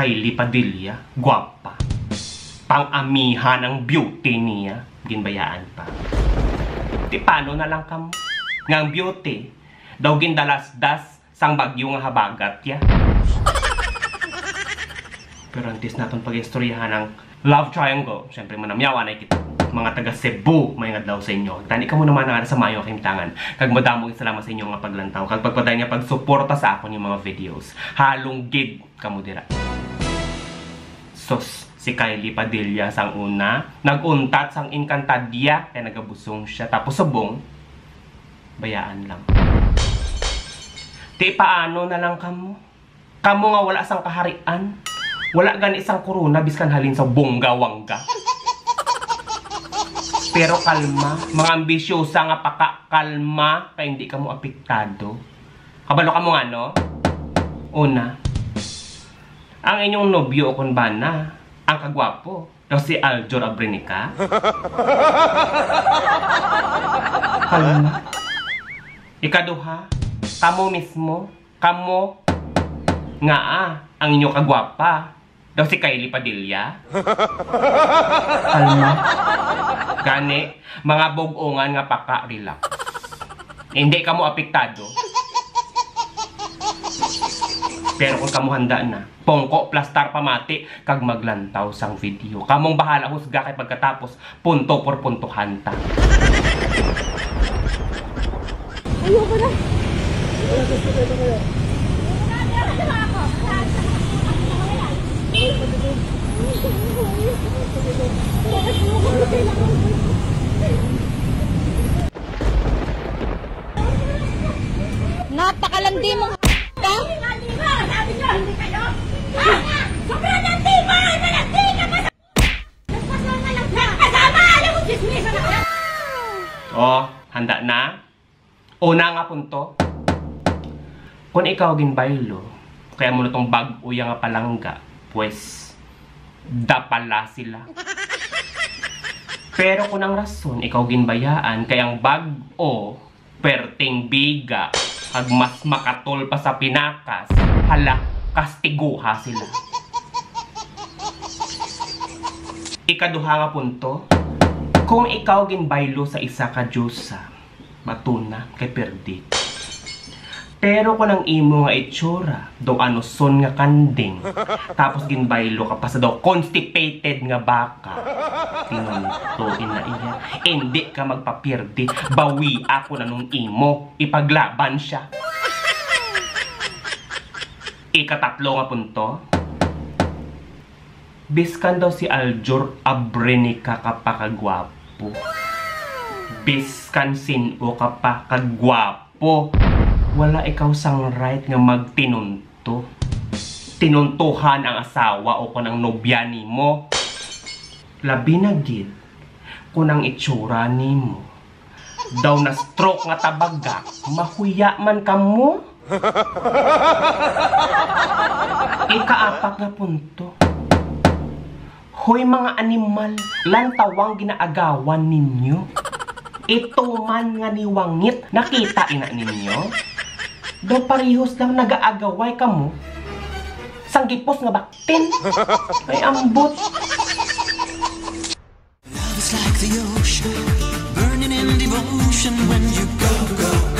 Kylie Padilla, gwapa. Pang-amihan ang beauty niya, ginbayaan pa. Di paano na lang kam? Ngang beauty, daw gindalas-das sang bagyo nga habagat ya. Pero antes natin pag-istoryahan ng love triangle, syempre manamyawan ay kita. Mga taga Cebu, may nga daw sa inyo. Tani ka mo naman nga sa mayo aking tangan. Kag madamong salamat sa inyo nga paglantaw. Kag pagpaday niya pagsuporta sa akon yung mga videos. Halong gig kamo dira. Sos, si Kylie Padilla sang una, naguntat sang Encantadia, kaya nagabusong siya. Tapos subong, bayaan lang. Di paano na lang kamo? Kamo nga wala sang kaharian. Wala gan isang corona biskan halin sa bongga-wangga. Pero kalma, mga ambisyosa nga pakakalma, kaya hindi ka mo apektado. Kabalo ka mo nga, no? Una, ang inyong nobyo o kunbana, ang kagwapo, daw si Aljor Abrenica. Kalma. Ikaduha, kamo mismo, kamo, nga ang inyong kagwapa, daw si Kylie Padilla. Kalma. Gani, mga bugongan nga paka-relax. Hindi ka mo apektado. Pero kung kamo handa na, pongko plastar pamati, kag maglantaw sang video. Kamong bahala husga kay pagkatapos, punto por punto hanta. Ayoko na. Napakalandi mong ka? Sabi nyo, hindi kayo? Sobrang landi mo! Malandi ka pa sa... Nagkasama! Alam mo, chismisa na kayo! Oh, handa na? Una nga punto. Kung ikaw ginbaylo, kaya mo na tong bag-uya nga palangga, pues, dapala sila. Pero kung ang rason, ikaw ginbayaan, kaya ang bag-o, perting biga, kag mas makatol pa sa pinakas, hala, kastiguha sila. Ikaduha nga punto, kung ikaw ginbaylo sa isa ka Diyosa, matuna kay perdi. Pero kung ang imo nga itsura, do ano son nga kanding, tapos ginbaylo ka pa sa daw constipated nga baka, tinuntuin na iya, hindi ka magpapirdi, bawi ako na nung imo, ipaglaban siya. Ikatatlo nga punto, biskan daw si Aljor Abrenica ka pa kagwapo. Biskan sino ka pa kagwapo. Wala ikaw sang right nga magtinunto. Tinuntuhan ang asawa o kung ang nobya nimo. Labi na gid kung ang itsura nimo. Daw na stroke nga tabaga, mahuya man kamo. Ikaapat nga punto. Hoy mga animal, lantawang ginaagawan ninyo. Ito man nga niwangit, nakita ina ninyo? Daw parehos lang nagaagaway ka mo. Sanggipos nga baktin. Ay ambot. Love is like the ocean, burning in devotion when you go, go, go.